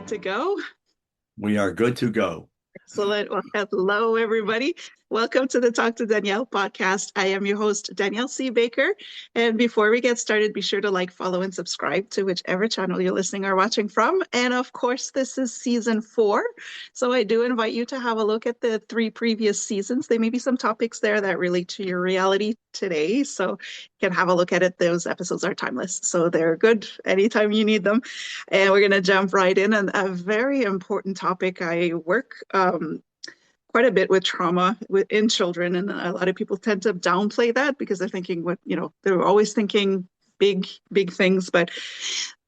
good to go? We are good to go. Excellent. Well, hello, everybody. Welcome to the Talk to Danielle podcast. I am your host, Danielle C. Baker. And before we get started, be sure to like, follow, and subscribe to whichever channel you're listening or watching from. And of course, this is season 4. So I do invite you to have a look at the 3 previous seasons. There may be some topics there that relate to your reality today. So you can have a look at it. Those episodes are timeless. So they're good anytime you need them. And we're going to jump right in. And a very important topic. I work quite a bit with trauma in children, and a lot of people tend to downplay that because they're thinking they're always thinking big things. But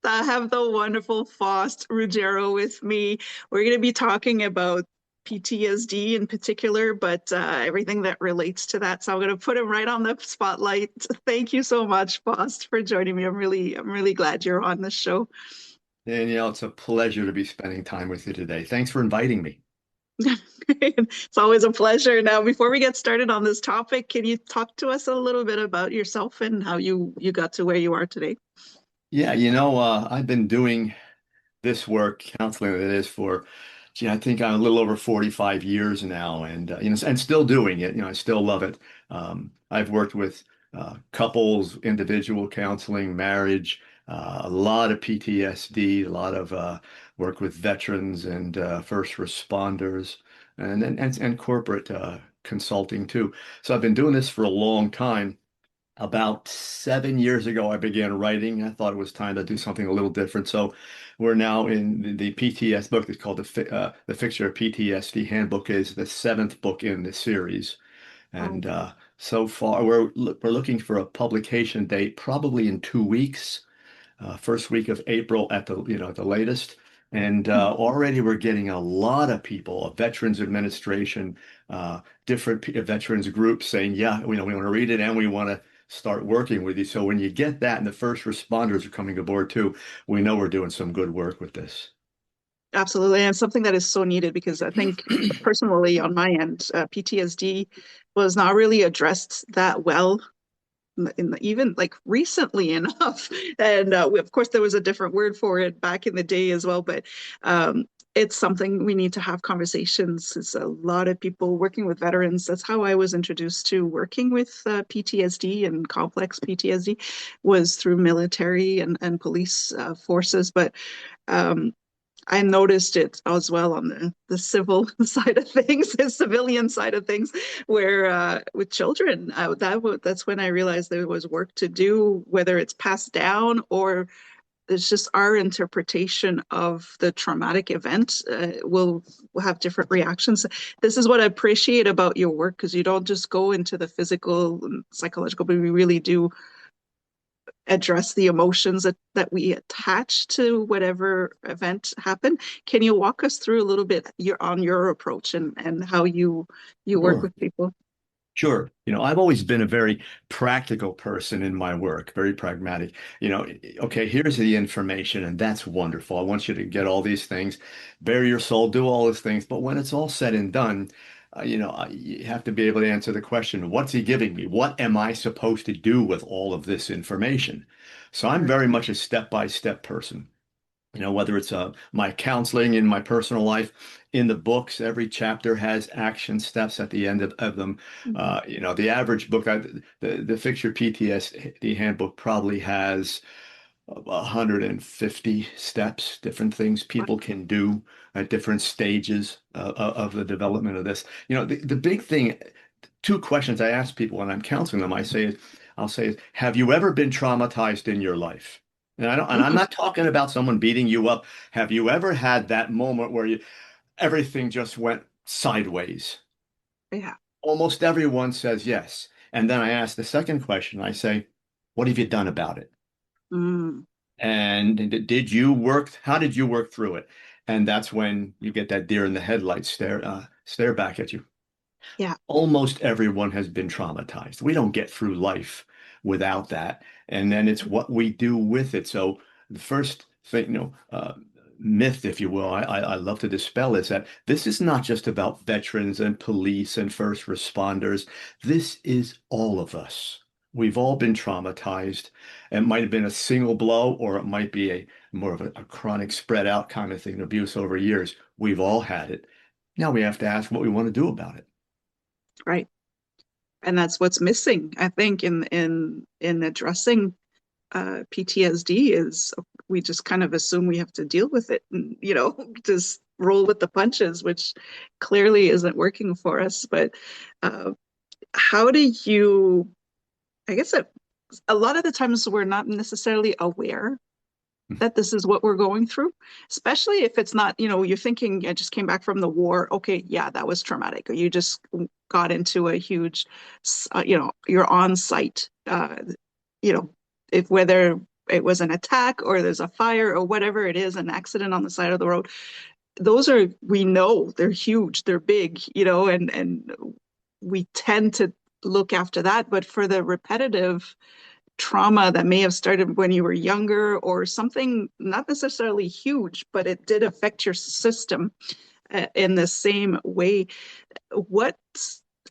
I have the wonderful Faust Ruggiero with me. We're going to be talking about PTSD in particular, but everything that relates to that. So I'm going to put him right on the spotlight. Thank you so much, Faust, for joining me. I'm really glad you're on the show. Danielle, it's a pleasure to be spending time with you today. Thanks for inviting me. It's always a pleasure. Now, before we get started on this topic, can you talk to us a little bit about yourself and how you got to where you are today? Yeah, I've been doing this work, counseling that is for, I think I'm a little over 45 years now, and and still doing it. I still love it. I've worked with couples, individual counseling, marriage, a lot of PTSD, a lot of work with veterans and first responders, and corporate consulting too. So I've been doing this for a long time. About 7 years ago, I began writing. I thought it was time to do something a little different. So we're now in the PTS book. It's called the Fixture PTSD Handbook. Is the 7th book in the series, Oh, and so far we're looking for a publication date probably in 2 weeks, first week of April at the latest. And already we're getting a lot of people, a Veterans Administration, different veterans groups saying, yeah, we want to read it and we want to start working with you. So when you get that and the first responders are coming aboard too, we know we're doing some good work with this. absolutely. And something that is so needed because I think personally on my end, PTSD was not really addressed that well even like recently enough. And of course, there was a different word for it back in the day as well. But it's something we need to have conversations. It's a lot of people working with veterans. That's how I was introduced to working with PTSD and complex PTSD was through military and police forces. But um, I noticed it as well on the civil side of things, the civilian side of things, where with children, that's when I realized there was work to do, whether it's passed down or it's just our interpretation of the traumatic event will have different reactions. This is what I appreciate about your work because you don't just go into the physical and psychological, but we really do address the emotions that we attach to whatever event happened. Can you walk us through a little bit on your approach and how you work Sure. with people? Sure. I've always been a very practical person in my work, very pragmatic. Okay, here's the information, and that's wonderful. I want you to get all these things, bare your soul, do all these things. But when it's all said and done, you have to be able to answer the question, what's he giving me? What am I supposed to do with all of this information? So I'm Right. very much a step-by-step person. Whether it's my counseling in my personal life, in the books, every chapter has action steps at the end of them. Mhm. The average book, the Fixture PTSD handbook probably has 150 steps, different things people can do at different stages of the development of this. The big thing, two questions I ask people when I'm counseling them, I'll say, have you ever been traumatized in your life? And I'm Mhm. not talking about someone beating you up. Have you ever had that moment where everything just went sideways? Yeah. Almost everyone says yes. And then I ask the second question. I say, what have you done about it? Mm. And did you work? How did you work through it? And that's when you get that deer in the headlights stare back at you. Yeah. Almost everyone has been traumatized. We don't get through life without that. And then it's what we do with it. So the first thing, myth, if you will, I love to dispel is that this is not just about veterans and police and first responders. This is all of us. We've all been traumatized. It might have been a single blow, or it might be a more of a chronic spread out kind of thing, abuse over years. We've all had it. Now we have to ask what we want to do about it. Right. And that's what's missing, I think, in addressing PTSD is we just kind of assume we have to deal with it and, just roll with the punches, which clearly isn't working for us. But uh, how do you, I guess a lot of the times we're not necessarily aware that this is what we're going through, especially if it's not, you're thinking, I just came back from the war. Okay, yeah, that was traumatic. Or you just got into a huge, you're on site, you know, if whether it was an attack or there's a fire or whatever it is, an accident on the side of the road. Those are, we know they're huge, they're big, and we tend to look after that. But for the repetitive trauma that may have started when you were younger or something not necessarily huge, but it did affect your system in the same way. What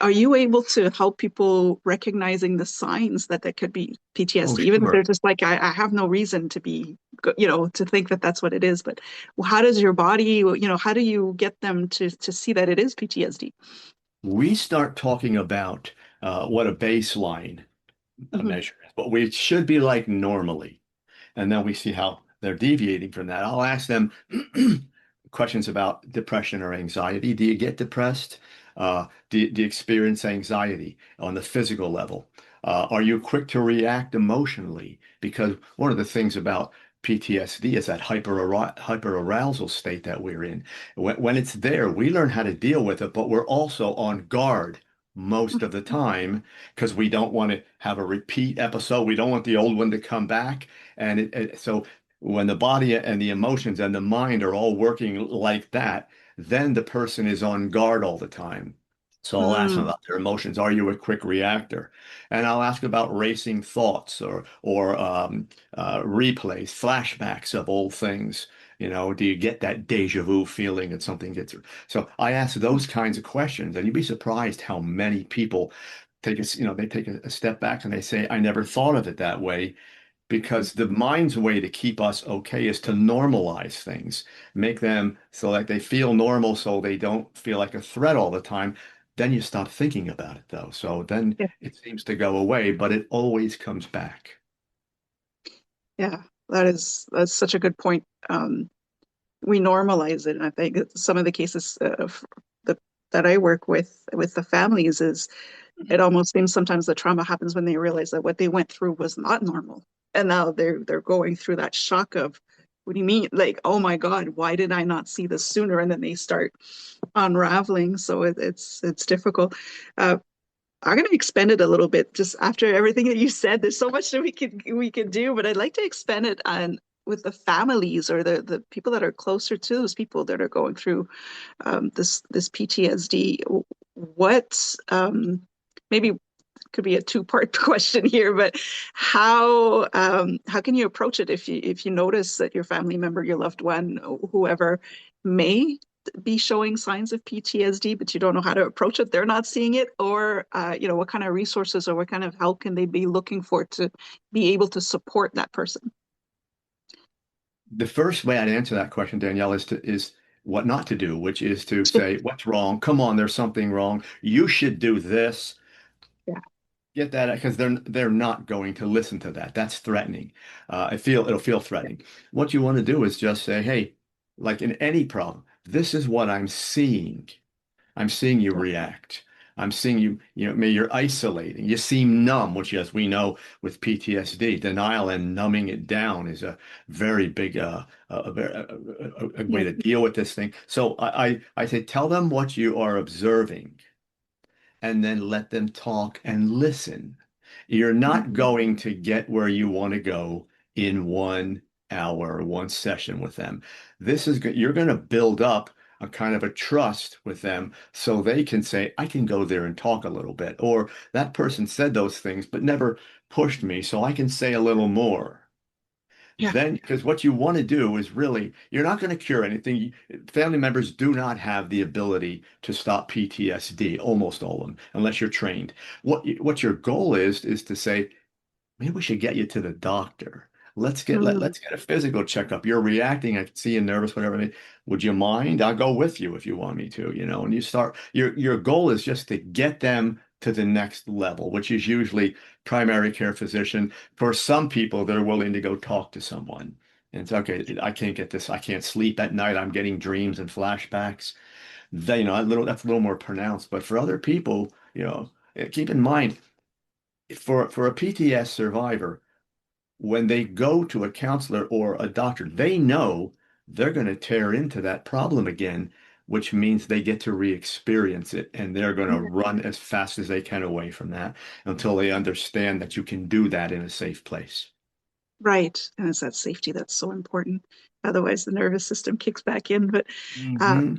are you able to help people recognizing the signs that there could be Oh, PTSD, even if they're sure. just like, I have no reason to be, to think that that's what it is. But how does your body, how do you get them to see that it is PTSD? We start talking about what a baseline Hmm. measure is, what we should be like normally. And then we see how they're deviating from that. I'll ask them questions about depression or anxiety. Do you get depressed? Do you experience anxiety on the physical level? Are you quick to react emotionally? Because one of the things about PTSD is that hyperarousal state that we're in. When it's there, we learn how to deal with it, but we're also on guard most of the time because we don't want to have a repeat episode. We don't want the old one to come back. And so when the body and the emotions and the mind are all working like that, then the person is on guard all the time. So I'll ask them Mm, about their emotions. Are you a quick reactor? And I'll ask about racing thoughts or replays, flashbacks of old things. Do you get that deja vu feeling that something gets through? So I ask those kinds of questions, and you'd be surprised how many people they take a step back and they say, I never thought of it that way because the mind's way to keep us okay is to normalize things, make them so that they feel normal so they don't feel like a threat all the time. Then you stop thinking about it though. So then yeah, it seems to go away, but it always comes back. yeah, that's such a good point. We normalize it. And I think that some of the cases the, that I work with the families is it almost seems sometimes the trauma happens when they realize that what they went through was not normal. And now they're going through that shock of, what do you mean? Like, oh my God, why did I not see this sooner? And then they start unraveling. So it's difficult. Uh, I'm going to expand it a little bit just after everything that you said. There's so much that we could do, but I'd like to expand it on with the families or the people that are closer to those people that are going through this PTSD. What maybe could be a two-part question here, but how can you approach it if you notice that your family member, your loved one, whoever may be showing signs of PTSD, but you don't know how to approach it, they're not seeing it, or what kind of resources or what kind of help can they be looking for to be able to support that person? The first way I'd answer that question, Danielle, is what not to do, which is to say, what's wrong? Come on, there's something wrong. You should do this. Yeah. Get that because they're not going to listen to that. That's threatening. It'll feel threatening. What you want to do is just say, hey, like in any problem, this is what I'm seeing. I'm seeing you react. I'm seeing maybe you're isolating. You seem numb, which as we know with PTSD, denial and numbing it down is a very big a way Yeah. to deal with this thing. So I say, tell them what you are observing and then let them talk and listen. You're not going to get where you want to go in 1 hour, one session with them. You're going to build up a kind of a trust with them so they can say, I can go there and talk a little bit. Or that person said those things, but never pushed me, so I can say a little more. Yeah. then because what you want to do is really, you're not going to cure anything. Family members do not have the ability to stop PTSD, almost all of them, unless you're trained. What your goal is to say, maybe we should get you to the doctor. Mm, Let's get a physical checkup. You're reacting. I can see you nervous, whatever. I mean, would you mind? I'll go with you if you want me to, and you start your goal is just to get them to the next level, which is usually primary care physician. For some people, they're willing to go talk to someone. And it's okay, I can't get this. I can't sleep at night. I'm getting dreams and flashbacks. That's a little more pronounced. But for other people, keep in mind, for a PTS survivor, when they go to a counselor or a doctor, they know they're going to tear into that problem again, which means they get to re-experience it and they're going to yeah. run as fast as they can away from that until they understand that you can do that in a safe place. Right. And it's that safety that's so important. Otherwise, the nervous system kicks back in. But uh, Hmm.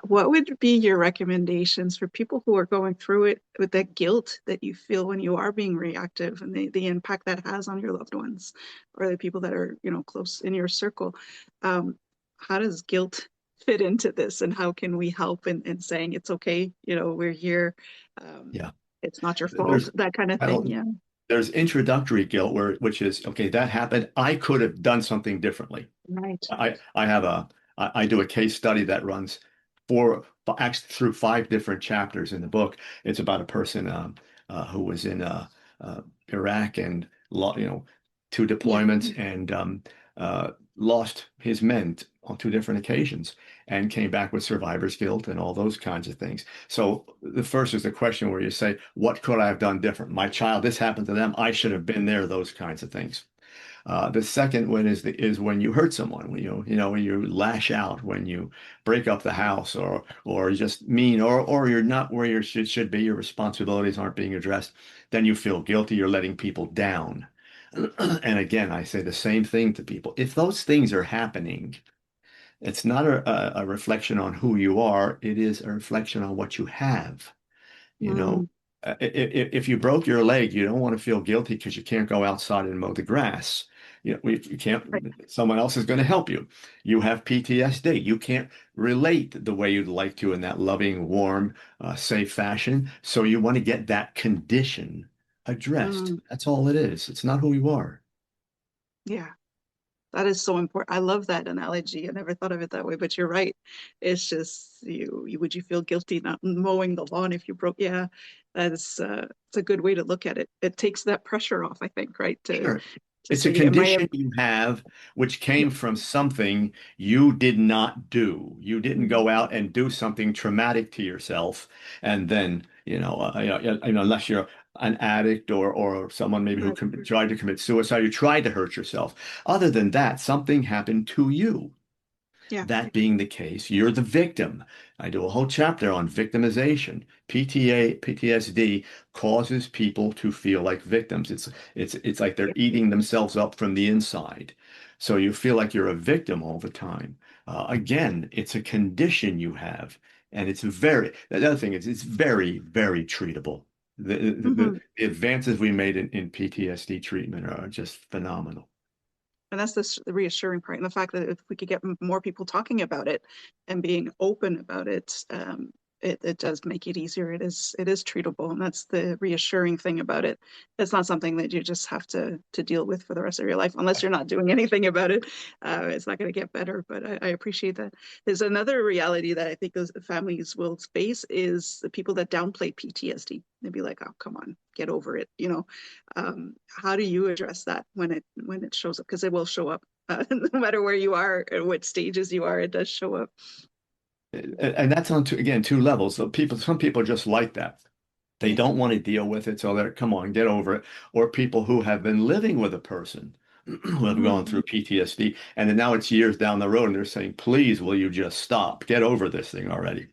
what would be your recommendations for people who are going through it with that guilt that you feel when you are being reactive and the impact that has on your loved ones or the people that are, close in your circle? Um, how does guilt fit into this and how can we help in saying it's okay, we're here, um, Yeah. it's not your fault, There's, that kind of I thing. don't, Yeah. there's introductory guilt which is, okay, that happened. I could have done something differently. Right. I have I do a case study that runs four actually through five different chapters in the book. It's about a person who was in Iraq and two Yeah. deployments and lost his men on two different occasions and came back with survivor's guilt and all those kinds of things. So the first is the question where you say, what could I have done different? My child, this happened to them. I should have been there, those kinds of things. The second one is when you hurt someone, when you lash out, when you break up the house, or just mean, or you're not where you should be, your responsibilities aren't being addressed, then you feel guilty, you're letting people down. And again, I say the same thing to people. If those things are happening, it's not a reflection on who you are, it is a reflection on what you have. You know, Mm, if you broke your leg, you don't want to feel guilty because you can't go outside and mow the grass. You right. can't, someone else is going to help you. You have PTSD. You can't relate the way you'd like to in that loving, warm, safe fashion. So you want to get that condition addressed. Mm, That's all it is. It's not who you are. yeah. That is so important. I love that analogy. I never thought of it that way, but you're right. It's just would you feel guilty not mowing the lawn if you broke? Yeah, that's it's a good way to look at it. It takes that pressure off, I think, right? Sure. To It's a say, am I a condition you have which yeah, came from something you did not do. You didn't mm, go out and do something traumatic to yourself. And then, unless you're an addict or someone maybe who right, tried to commit suicide, you tried to hurt yourself. Other than that, something happened to you. yeah, That being the case, you're the victim. I do a whole chapter on victimization. PTSD causes people to feel like victims. It's like they're yeah. eating themselves up from the inside. So you feel like you're a victim all the time. Again, it's a condition you have, and the other thing is it's very, very treatable. Mhm. The advances we made in PTSD treatment are just phenomenal. And that's the reassuring part, and the fact that if we could get more people talking about it and being open about it, it does make it easier. It is treatable, and that's the reassuring thing about it. It's not something that you just have to deal with for the rest of your life, unless you're not doing anything about it. It's not going to get better. But I appreciate that. There's another reality that I think those families will face is the people that downplay PTSD. They'd be like, "Oh, come on, get over it," how do you address that when it shows up? Because it will show up, no matter where you are or what stages you are, it does show up. And that's on two levels. So some people just like that. They Yeah. don't want to deal with it, so they're, come on, get over it. Or people who have been living with a person who have gone Mhm. through PTSD, and then now it's years down the road, and they're saying, "Please, will you just stop? Get over this thing already."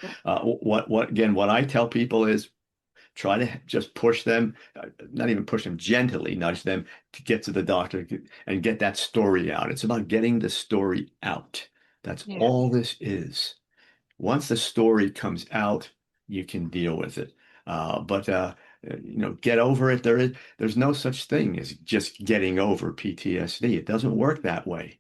Yeah. What I tell people is try to just push them, not even push them, gently nudge them to get to the doctor and get that story out. It's about getting the story out. That's Yeah. all this is. Once the story comes out, you can deal with it. But get over it. There's no such thing as just getting over PTSD. It doesn't work that way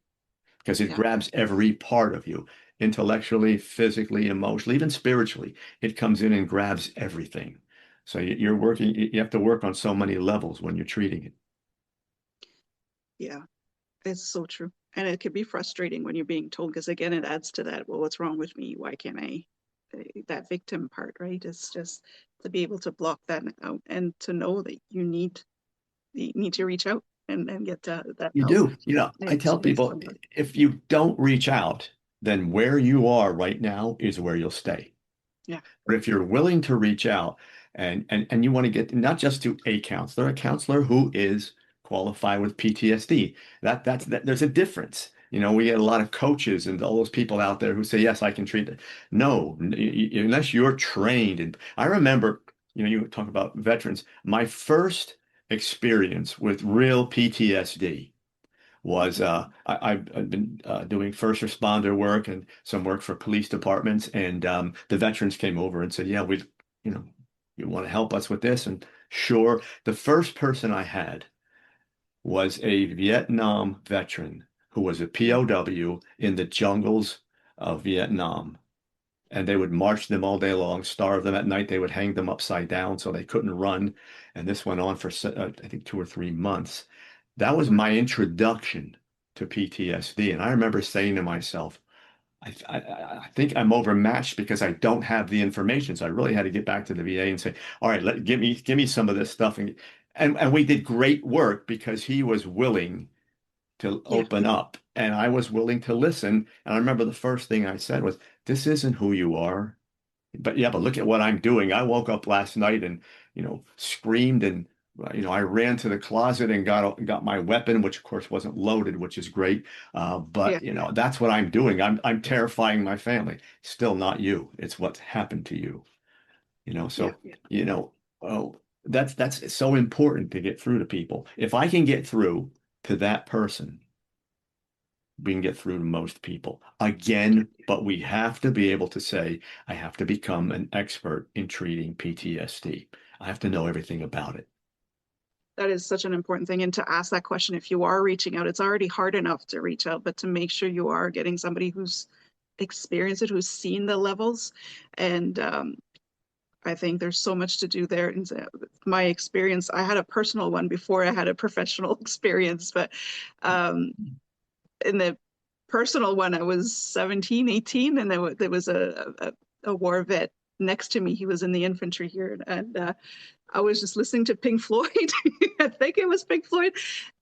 because it Yeah. grabs every part of you, intellectually, physically, emotionally, even spiritually. It comes in and grabs everything. So you're working, you have to work on so many levels when you're treating it. Yeah. It's so true. And it could be frustrating when you're being told, because again, it adds to that, well, what's wrong with me? Why can't I? That victim part, right? It's just to be able to block that out and to know that you need to reach out and get that You help. do. I tell It's people so hard. if you don't reach out, then where you are right now is where you'll stay. Yeah. But if you're willing to reach out and you want to get not just to a counselor who is qualified with PTSD. There's a difference. We get a lot of coaches and all those people out there who say, yes, I can treat it. No, unless you're trained. And I remember, you talk about veterans. My first experience with real PTSD was I've been doing first responder work and some work for police departments, and the veterans came over and said, "Yeah, you know, you want to help us with this?" And sure, the first person I had was a Vietnam veteran who was a Mm. POW in the jungles of Vietnam. And they would march them all day long, starve them at night. They would hang them upside down so they couldn't run. And this went on for, I think, 2 or 3 months. That was Wow. my introduction to PTSD. And I remember saying to myself, I think I'm overmatched because I don't have the information. So I really had to get back to the VA and say, all right, give me some of this stuff. And we did great work because he was willing to Yeah. open up and I was willing to listen. And I remember the first thing I said was, this isn't who you are. But yeah, but look at what I'm doing. I woke up last night and, screamed and, I ran to the closet and got my weapon, which of course wasn't loaded, which is great. Yeah. But that's what I'm doing. I'm terrifying my family. Still not you. It's what's happened to you. Yeah. So, you know, oh, that's so important to get through to people. If I can get through to that person, we can get through to most people. Again, but we have to be able to say, I have to become an expert in treating PTSD. I have to know everything about it. That is such an important thing. And to ask that question, if you are reaching out, it's already hard enough to reach out, but to make sure you are getting somebody who's experienced it, who's seen the levels. And I think there's so much to do there. And my experience, I had a personal one before I had a professional experience, but um, in the personal one, I was 17, 18, and there was a war vet next to me. He was in the infantry here, and I was just listening to Pink Floyd. I think it was Pink Floyd.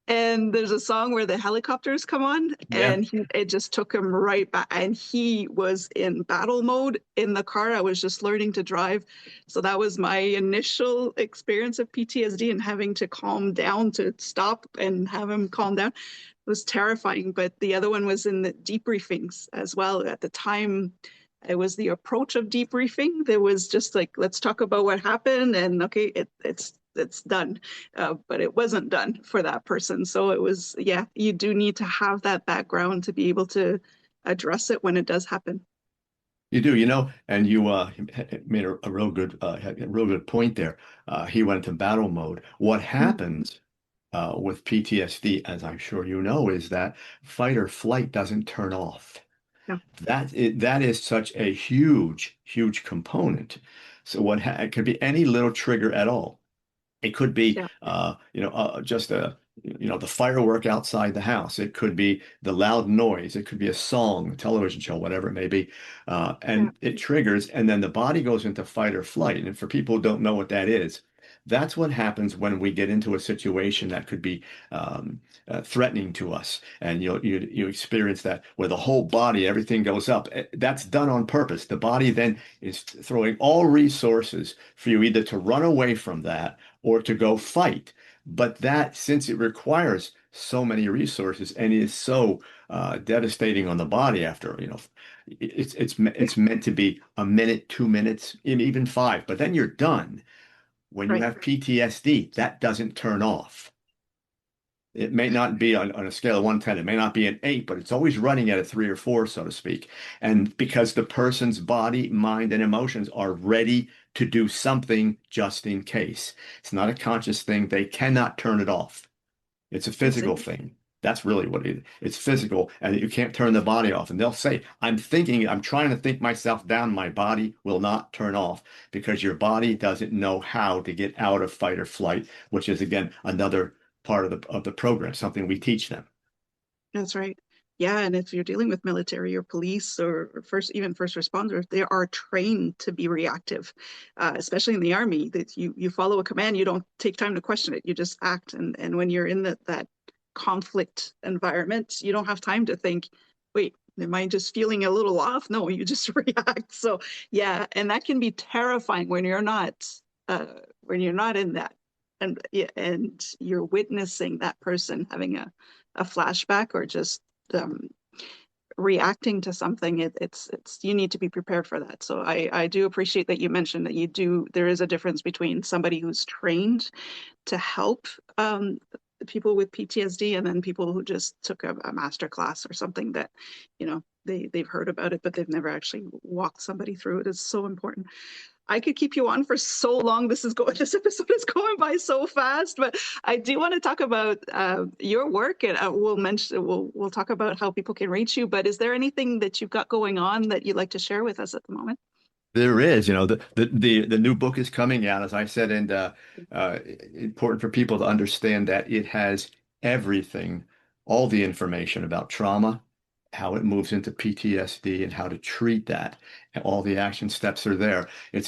And there's a song where the helicopters come on, Yeah. and it just took him right back. And he was in battle mode in the car. I was just learning to drive. So that was my initial experience of PTSD, and having to calm down to stop and have him calm down was terrifying. But the other one was in the debriefings as well. At the time, it was the approach of debriefing. There was just like, let's talk about what happened, and okay, it's done. But it wasn't done for that person. So it was, yeah, you do need to have that background to be able to address it when it does happen. You do, and you made a real good point there. He went into battle mode. What Mm. happens with PTSD, as I'm sure you know, is that fight or flight doesn't turn off. Yeah, That is such a huge, huge component. So it could be any little trigger at all. It could be, yeah, just the firework outside the house. It could be the loud noise. It could be a song, a television show, whatever it may be. yeah, And it triggers, and then the body goes into fight or flight. And for people who don't know what that is, that's what happens when we get into a situation that could be threatening to us. And you experience that where the whole body, everything goes up. That's done on purpose. The body then is throwing all resources for you either to run away from that or to go fight. But since it requires so many resources and is so devastating on the body after, yeah, it's meant to be a minute, 2 minutes, and even five. But then you're done. When you right, have PTSD, that doesn't turn off. It may not be on a scale of 1 to 10, it may not be an 8, but it's always running at a 3 or 4, so to speak. And because the person's body, mind, and emotions are ready to do something just in case. It's not a conscious thing. They cannot turn it off. It's a That's it. physical thing. That's really what it is. It's physical, and you can't turn the body off. And they'll say, I'm trying to think myself down. My body will not turn off because your body doesn't know how to get out of fight or flight, which is again another part of the program, something we teach them. That's right. Yeah, and if you're dealing with military or police or first even first responders, they are trained to be reactive, especially in the army. That you follow a command, you don't take time to question it. You just act, and when you're in that conflict environment, you don't have time to think, wait, am I just feeling a little off? No, you just react. So yeah, and that can be terrifying when you're not in that, and yeah, and you're witnessing that person having a flashback or just um, reacting to something. It's you need to be prepared for that. So I do appreciate that you mentioned that there is a difference between somebody who's trained to help people with PTSD and then people who just took a master class or something that they've heard about it but they've never actually walked somebody through it. Is so important. I could keep you on for so long. This episode is going by so fast, but I do want to talk about your work, and we'll talk about how people can reach you. But is there anything that you've got going on that you'd like to share with us at the moment? There is, the new book is coming out, as I said, and uh, important for people to understand that it has everything, all the information about trauma, how it moves into PTSD, and how to treat that. And all the action steps are there. It's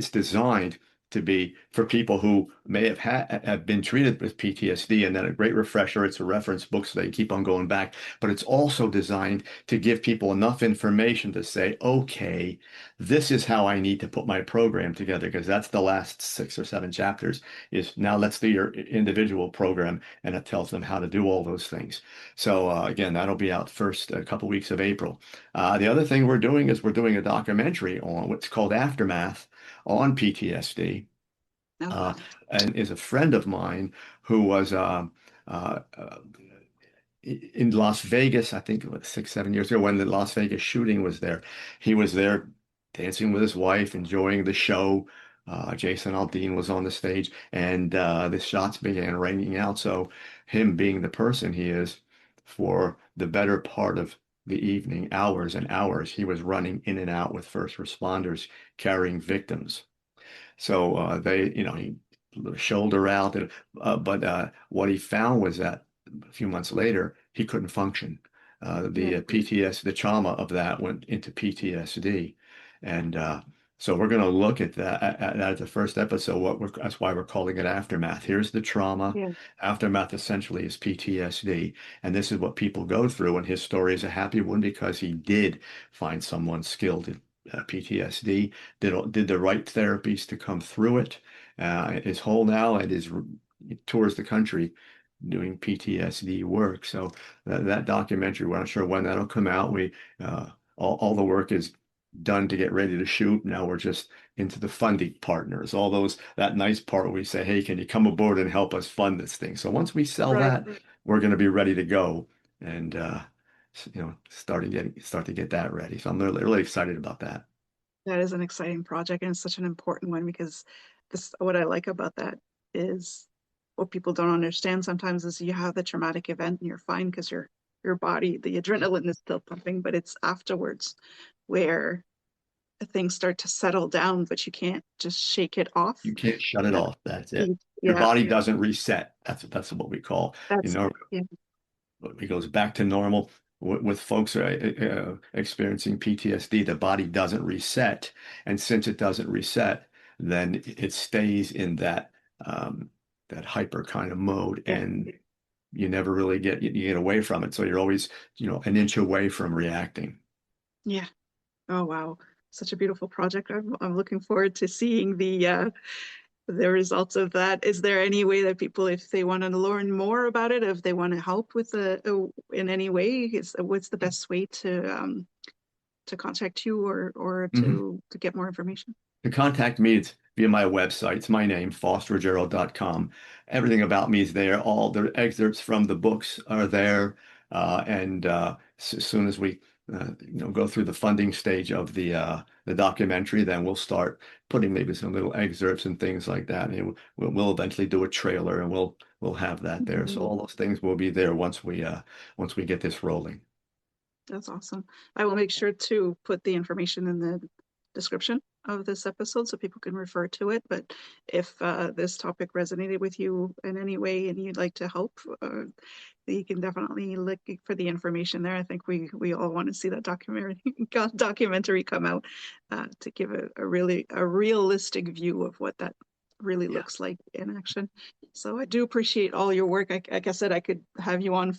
designed to be for people who may have been treated with PTSD, and then a great refresher. It's a reference book, so they keep on going back. But it's also designed to give people enough information to say, okay, this is how I need to put my program together, because that's the last 6 or 7 chapters is now let's do your individual program, and it tells them how to do all those things. So again, that'll be out first a couple weeks of April. The other thing we're doing is we're doing a documentary on what's called Aftermath on PTSD, Oh, uh, wow. and is a friend of mine who was uh, uh, in Las Vegas, I think it was 6, 7 years ago when the Las Vegas shooting was there. He was there dancing with his wife, enjoying the show. Jason Aldean was on the stage, and the shots began raining out. So, him being the person he is, for the better part of the evening, hours and hours, he was running in and out with first responders carrying victims. So he shoulder out, but what he found was that a few months later, he couldn't function. Yeah. The PTSD, the trauma of that went into PTSD. And so we're going to look at that at the first episode. That's why we're calling it Aftermath. Here's the trauma. Yeah. Aftermath essentially is PTSD. And this is what people go through. And his story is a happy one because he did find someone skilled in PTSD, did the right therapies to come through it. Is whole now and tours the country doing PTSD work. So that documentary, we're not sure when that'll come out. All the work is done to get ready to shoot. Now we're just into the funding partners, all that nice part where we say, hey, can you come aboard and help us fund this thing? So once we sell Right. that, we're going to be ready to go and start to get that ready. So I'm really excited about that. That is an exciting project and it's such an important one because this what I like about that is what people don't understand sometimes is you have the traumatic event and you're fine because your body, the adrenaline is still pumping, but it's afterwards where things start to settle down, but you can't just shake it off. You can't shut it Uh, off. That's it. Your yeah, body doesn't reset. That's what we call, that's it. Yeah, it goes back to normal. With folks experiencing PTSD, the body doesn't reset. And since it doesn't reset, then it stays in that hyper kind of mode, yeah, and you never really you get away from it. So you're always, an inch away from reacting. yeah. Oh wow, such a beautiful project. I'm looking forward to seeing the results of that. Is there any way that people, if they want to learn more about it, if they want to help with in any way, what's the best way to contact you or Mhm. to get more information? To contact me, it's via my website. It's my name, faustruggiero.com. Everything about me is there. All the excerpts from the books are there. And as soon as we go through the funding stage of the documentary, then we'll start putting maybe some little excerpts and things like that. And we'll eventually do a trailer, and we'll have that there. So Mhm. all those things will be there once we get this rolling. That's awesome. I will make sure to put the information in the description of this episode so people can refer to it. But if this topic resonated with you in any way and you'd like to help, you can definitely look for the information there. I think we all want to see that documentary come out to give a really a realistic view of what that really Yeah. looks like in action. So I do appreciate all your work. Like I said, I could have you on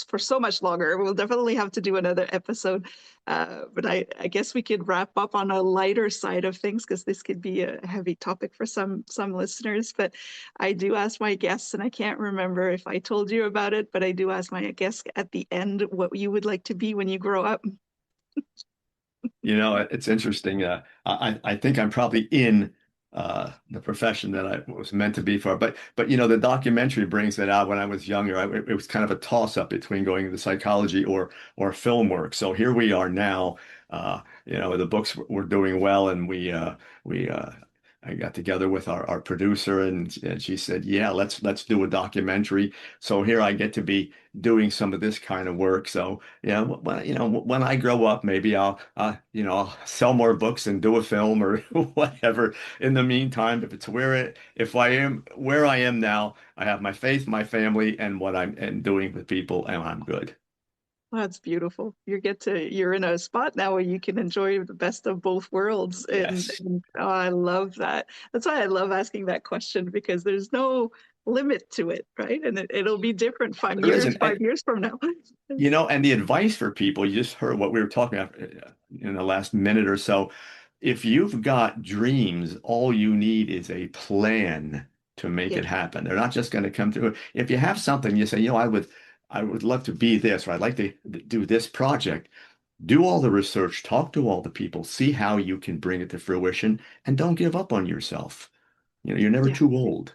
for so much longer. We'll definitely have to do another episode. But I guess we could wrap up on a lighter side of things because this could be a heavy topic for some listeners. But I do ask my guests, and I can't remember if I told you about it, but I do ask my guests at the end what you would like to be when you grow up. It's interesting. I think I'm probably in the profession that I was meant to be for. But the documentary brings it out. When I was younger, it was kind of a toss-up between going into psychology or film work. So here we are now. The books were doing well, and we I got together with our producer, and she said, "Yeah, let's do a documentary." So here I get to be doing some of this kind of work. So yeah, when I grow up, maybe I'll sell more books and do a film or whatever. In the meantime, if I am where I am now, I have my faith, my family, and what I'm and doing with people, and I'm good. That's beautiful. You're in a spot now where you can enjoy the best of both worlds. Yes, Oh, I love that. That's why I love asking that question because there's no limit to it, right? And it'll be different there isn't. 5 years from now. And the advice for people, you just heard what we were talking about in the last minute or so. If you've got dreams, all you need is a plan to make Yeah. it happen. They're not just going to come through. If you have something, you say, I would love to be this, or I'd like to do this project. Do all the research, talk to all the people, see how you can bring it to fruition, and don't give up on yourself. You're never Yeah. too old.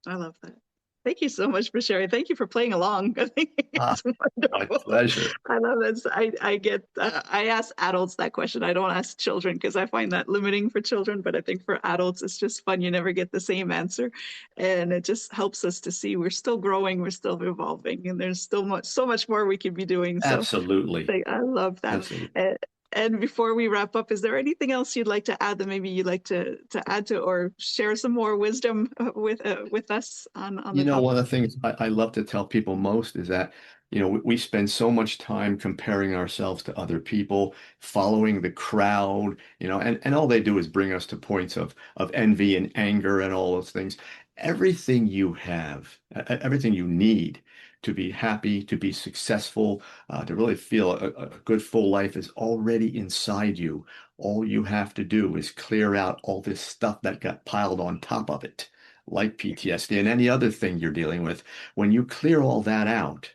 I love that. Thank you so much for sharing. Thank you for playing along. I think Ah, it's my wonderful. pleasure. I love it. I ask adults that question. I don't ask children because I find that limiting for children. But I think for adults, it's just fun. You never get the same answer, and it just helps us to see we're still growing, we're still evolving, and there's still so much more we could be doing. So Absolutely. I love that. Absolutely. And before we wrap up, is there anything else you'd like to add that maybe you'd like to add to or share some more wisdom with us on the One topic? of the things I love to tell people most is that, we spend so much time comparing ourselves to other people, following the crowd, and all they do is bring us to points of envy and anger and all those things. Everything you have, everything you need to be happy, to be successful, to really feel a good full life is already inside you. All you have to do is clear out all this stuff that got piled on top of it like PTSD and any other thing you're dealing with, when you clear all that out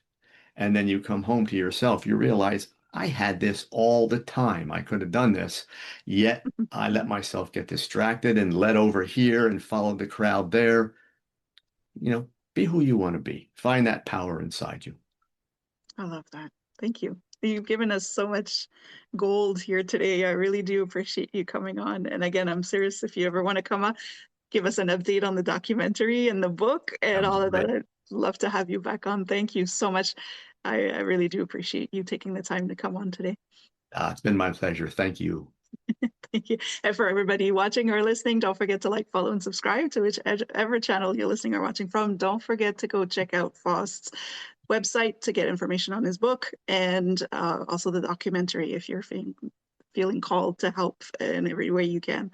and then you come home to yourself, you realize I had this all the time. I could have done this, yet I let myself get distracted and led over here and followed the crowd there. Be who you want to be. Find that power inside you. I love that. Thank you. You've given us so much gold here today. I really do appreciate you coming on. And again, I'm serious if you ever want to come on, give us an update on the documentary and the book and Sounds all of that. great. I'd love to have you back on. Thank you so much. I really do appreciate you taking the time to come on today. It's been my pleasure. Thank you. Thank you. And for everybody watching or listening, don't forget to like, follow, and subscribe to whichever channel you're listening or watching from. Don't forget to go check out Faust's website to get information on his book and also the documentary if you're feeling called to help in every way you can.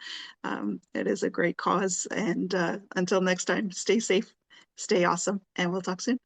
It is a great cause. And until next time, stay safe, stay awesome, and we'll talk soon.